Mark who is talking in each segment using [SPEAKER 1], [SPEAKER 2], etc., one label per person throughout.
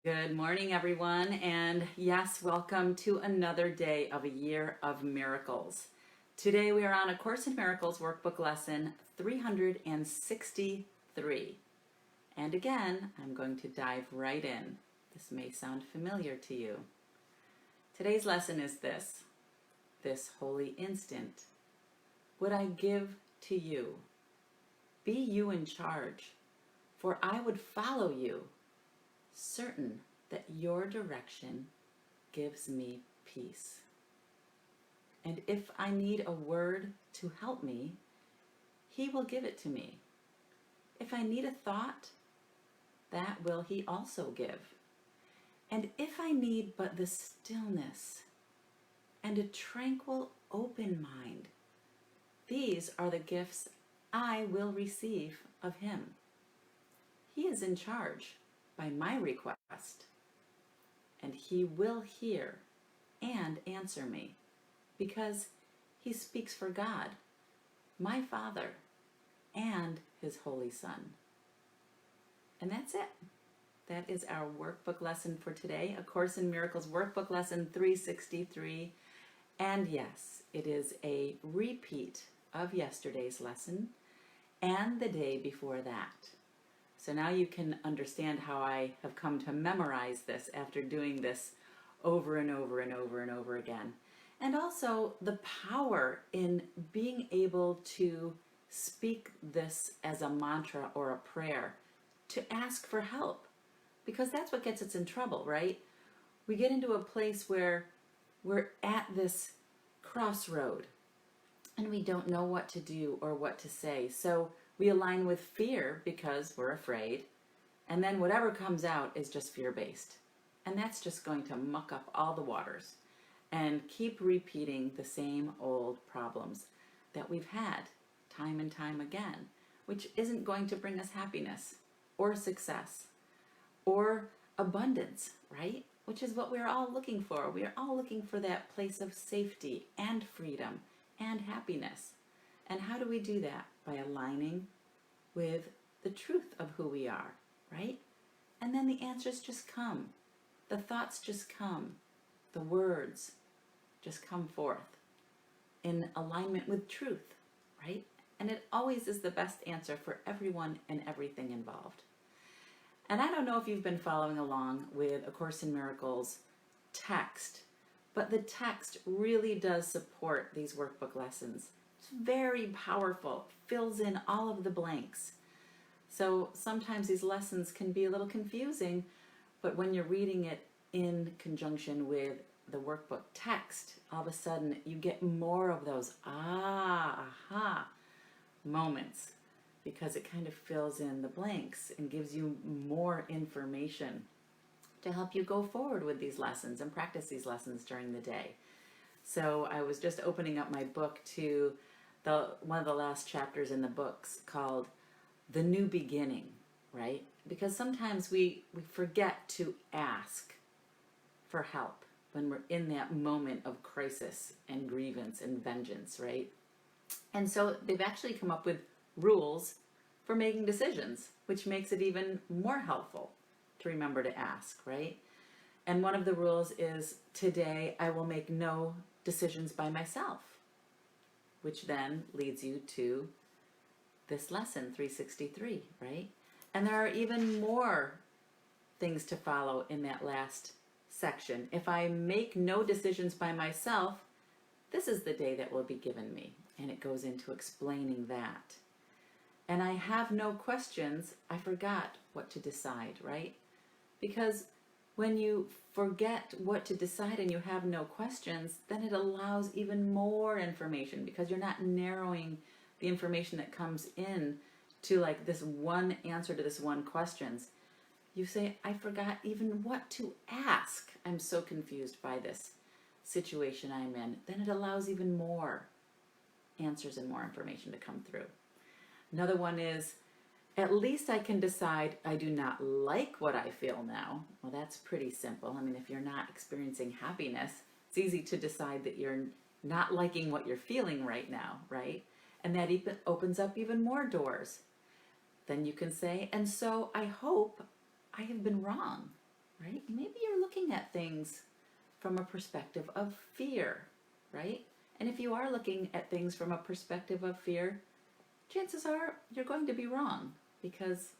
[SPEAKER 1] Good morning, everyone. And yes, welcome to another day of a year of miracles. Today we are on A Course in Miracles workbook lesson 363. And again, I'm going to dive right in. This may sound familiar to you. Today's lesson is this holy instant would I give to you. Be you in charge, for I would follow you, certain that your direction gives me peace. And if I need a word to help me, he will give it to me. If I need a thought, that will he also give. And if I need but the stillness and a tranquil, open mind, these are the gifts I will receive of him. He is in charge by my request, and he will hear and answer me, because he speaks for God, my Father, and his Holy Son. And that's it. That is our workbook lesson for today, A Course in Miracles workbook lesson 363. And yes, it is a repeat of yesterday's lesson and the day before that. So now you can understand how I have come to memorize this after doing this over and over and over and over again. And also the power in being able to speak this as a mantra or a prayer, to ask for help, because that's what gets us in trouble, right? We get into a place where we're at this crossroad and we don't know what to do or what to say. So we align with fear because we're afraid, and then whatever comes out is just fear-based. And that's just going to muck up all the waters and keep repeating the same old problems that we've had time and time again, which isn't going to bring us happiness or success or abundance, right? Which is what we're all looking for. We are all looking for that place of safety and freedom and happiness. And how do we do that? By aligning with the truth of who we are, right? And then the answers just come. The thoughts just come. The words just come forth in alignment with truth, right? And it always is the best answer for everyone and everything involved. And I don't know if you've been following along with A Course in Miracles text, but the text really does support these workbook lessons. It's very powerful, fills in all of the blanks. So sometimes these lessons can be a little confusing, but when you're reading it in conjunction with the workbook text, all of a sudden you get more of those aha moments, because it kind of fills in the blanks and gives you more information to help you go forward with these lessons and practice these lessons during the day. So I was just opening up my book to one of the last chapters in the books called The New Beginning, right? Because sometimes we forget to ask for help when we're in that moment of crisis and grievance and vengeance, right? And so they've actually come up with rules for making decisions, which makes it even more helpful to remember to ask, right? And one of the rules is, today I will make no decisions by myself, which then leads you to this lesson 363, right? And there are even more things to follow in that last section. If I make no decisions by myself, this is the day that will be given me. And it goes into explaining that. And I have no questions, I forgot what to decide, right? Because when you forget what to decide and you have no questions, then it allows even more information, because you're not narrowing the information that comes in to like this one answer to this one questions. You say, I forgot even what to ask. I'm so confused by this situation I'm in. Then it allows even more answers and more information to come through. Another one is, at least I can decide I do not like what I feel now. Well, that's pretty simple. I mean, if you're not experiencing happiness, it's easy to decide that you're not liking what you're feeling right now, right? And that even opens up even more doors. Then you can say, and so I hope I have been wrong, right? Maybe you're looking at things from a perspective of fear, right? And if you are looking at things from a perspective of fear, chances are you're going to be wrong, because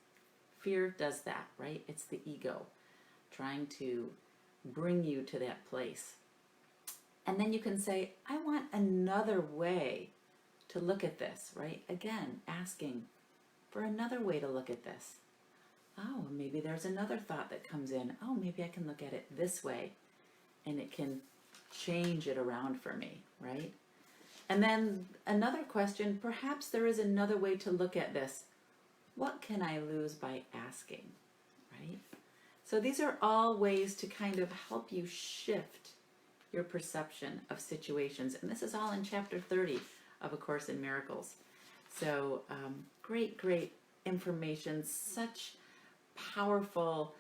[SPEAKER 1] fear does that, right? It's the ego trying to bring you to that place. And then you can say, I want another way to look at this, right? Again, asking for another way to look at this. Oh, maybe there's another thought that comes in. Oh, maybe I can look at it this way, and it can change it around for me, right? And then another question, perhaps there is another way to look at this. What can I lose by asking, right? So these are all ways to kind of help you shift your perception of situations. And this is all in chapter 30 of A Course in Miracles. So great information, such powerful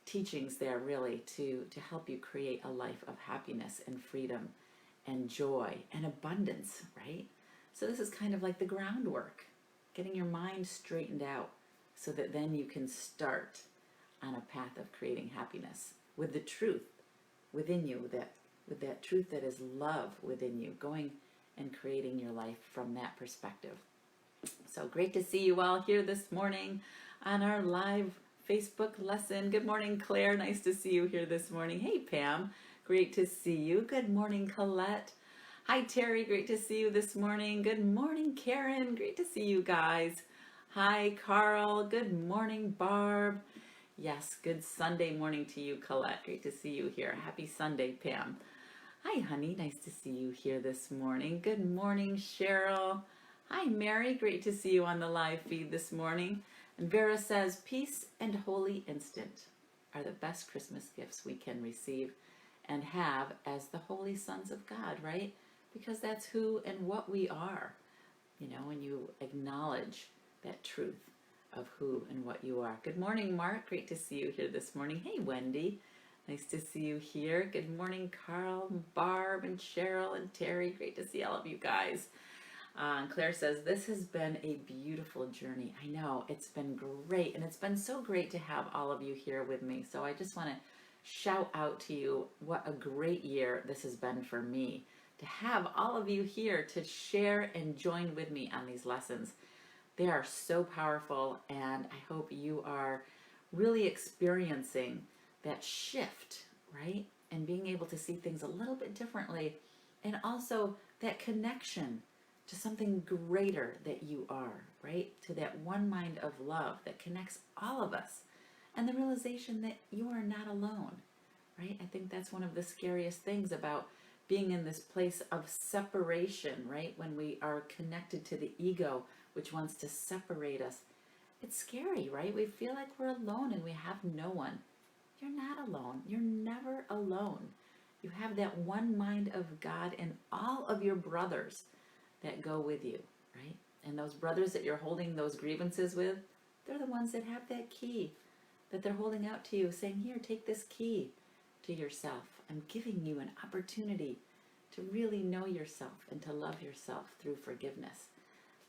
[SPEAKER 1] teachings there, really, to help you create a life of happiness and freedom and joy and abundance, right? So this is kind of like the groundwork, getting your mind straightened out so that then you can start on a path of creating happiness with the truth within you, with that truth that is love within you, going and creating your life from that perspective. So great to see you all here this morning on our live Facebook lesson. Good morning, Claire. Nice to see you here this morning. Hey, Pam. Great to see you. Good morning, Colette. Hi, Terry. Great to see you this morning. Good morning, Karen. Great to see you guys. Hi, Carl. Good morning, Barb. Yes, good Sunday morning to you, Colette. Great to see you here. Happy Sunday, Pam. Hi, honey. Nice to see you here this morning. Good morning, Cheryl. Hi, Mary. Great to see you on the live feed this morning. And Vera says, peace and holy instant are the best Christmas gifts we can receive and have as the holy sons of God, right? Because that's who and what we are, you know, when you acknowledge that truth of who and what you are. Good morning, Mark. Great to see you here this morning. Hey, Wendy. Nice to see you here. Good morning, Carl, and Barb, and Cheryl, and Terry. Great to see all of you guys. And Claire says, this has been a beautiful journey. I know, it's been great. And it's been so great to have all of you here with me. So I just want to shout out to you what a great year this has been for me. To have all of you here to share and join with me on these lessons. They are so powerful, and I hope you are really experiencing that shift, right? And being able to see things a little bit differently, and also that connection to something greater that you are, right? To that one mind of love that connects all of us, and the realization that you are not alone, right? I think that's one of the scariest things about being in this place of separation, right? When we are connected to the ego, which wants to separate us. It's scary, right? We feel like we're alone and we have no one. You're not alone. You're never alone. You have that one mind of God and all of your brothers that go with you, right? And those brothers that you're holding those grievances with, they're the ones that have that key that they're holding out to you, saying, here, take this key to yourself. I'm giving you an opportunity to really know yourself and to love yourself through forgiveness,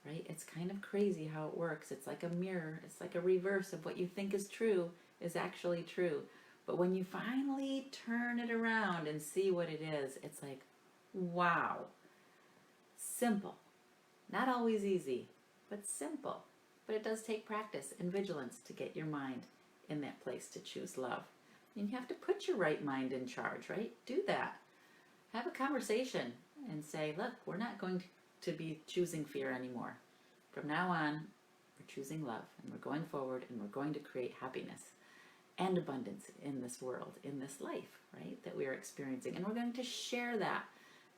[SPEAKER 1] right? It's kind of crazy how it works. It's like a mirror. It's like a reverse of what you think is true is actually true. But when you finally turn it around and see what it is, it's like, wow. Simple. Not always easy, but simple. But it does take practice and vigilance to get your mind in that place to choose love. And you have to put your right mind in charge, right? Do that. Have a conversation and say, look, we're not going to be choosing fear anymore. From now on, we're choosing love, and we're going forward, and we're going to create happiness and abundance in this world, in this life, right, that we are experiencing. And we're going to share that,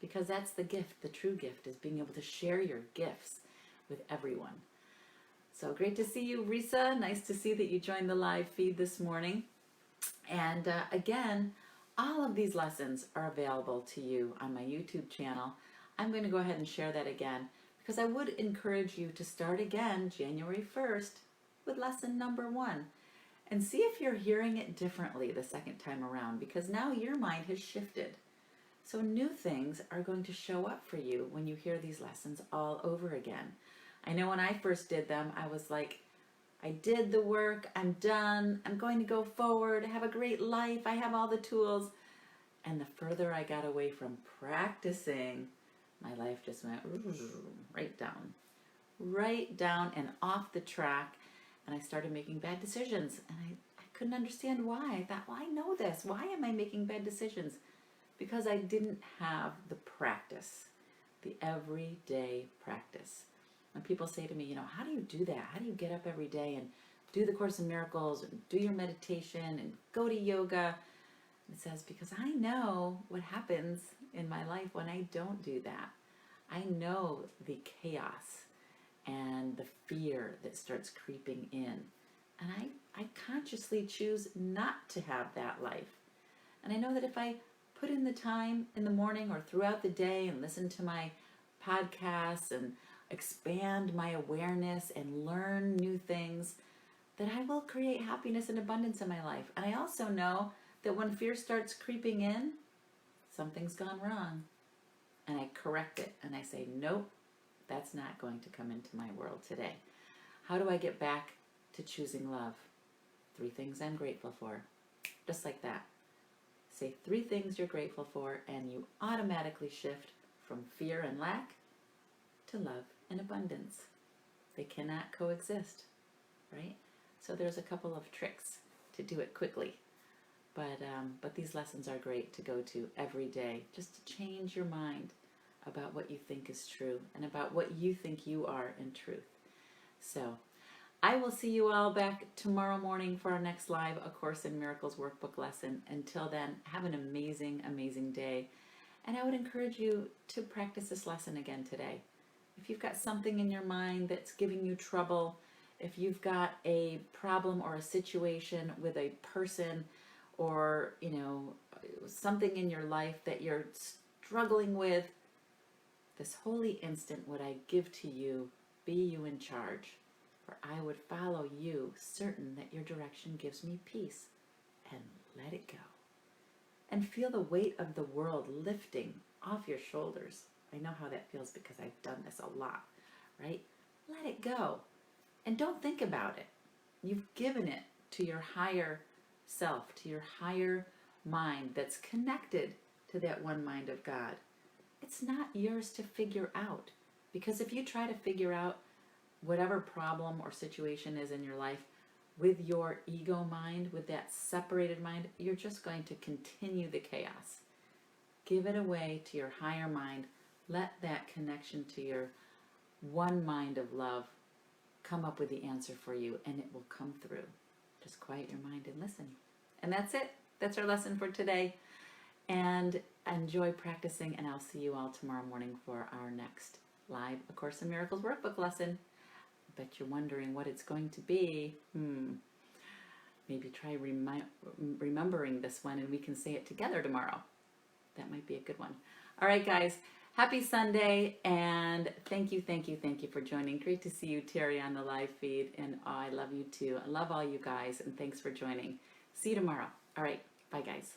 [SPEAKER 1] because that's the gift. The true gift is being able to share your gifts with everyone. So great to see you, Risa. Nice to see that you joined the live feed this morning. And again, all of these lessons are available to you on my YouTube channel. I'm going to go ahead and share that again, because I would encourage you to start again January 1st with lesson number 1 and see if you're hearing it differently the second time around, because now your mind has shifted. So new things are going to show up for you when you hear these lessons all over again. I know when I first did them, I was like, I did the work. I'm done. I'm going to go forward. I have a great life. I have all the tools. And the further I got away from practicing, my life just went right down and off the track. And I started making bad decisions. And I couldn't understand why. I thought, well, I know this. Why am I making bad decisions? Because I didn't have the practice, the everyday practice. When people say to me, how do you do that? How do you get up every day and do the Course in Miracles and do your meditation and go to yoga? It says, because I know what happens in my life when I don't do that. I know the chaos and the fear that starts creeping in. And I consciously choose not to have that life. And I know that if I put in the time in the morning or throughout the day and listen to my podcasts and expand my awareness and learn new things, that I will create happiness and abundance in my life. And I also know that when fear starts creeping in, something's gone wrong. And I correct it and I say, nope, that's not going to come into my world today. How do I get back to choosing love? 3 things I'm grateful for. Just like that. Say 3 things you're grateful for and you automatically shift from fear and lack to love and abundance. They cannot coexist, right? So there's a couple of tricks to do it quickly. But these lessons are great to go to every day, just to change your mind about what you think is true and about what you think you are in truth. So I will see you all back tomorrow morning for our next live A Course in Miracles workbook lesson. Until then, have an amazing, amazing day. And I would encourage you to practice this lesson again today. If you've got something in your mind that's giving you trouble, if you've got a problem or a situation with a person or, something in your life that you're struggling with, this holy instant would I give to you, be you in charge, for I would follow you, certain that your direction gives me peace, and let it go. And feel the weight of the world lifting off your shoulders. I know how that feels because I've done this a lot, right? Let it go. And don't think about it. You've given it to your higher self, to your higher mind that's connected to that one mind of God. It's not yours to figure out. Because if you try to figure out whatever problem or situation is in your life with your ego mind, with that separated mind, you're just going to continue the chaos. Give it away to your higher mind. Let that connection to your one mind of love come up with the answer for you, and it will come through. Just quiet your mind and listen. And that's it. That's our lesson for today. And enjoy practicing, and I'll see you all tomorrow morning for our next live A Course in Miracles workbook lesson. I bet you're wondering what it's going to be. Maybe try remembering this one, and we can say it together tomorrow. That might be a good one. All right, guys. Happy Sunday, and thank you for joining. Great to see you, Terry, on the live feed, and I love you too. I love all you guys, and thanks for joining. See you tomorrow. All right, bye, guys.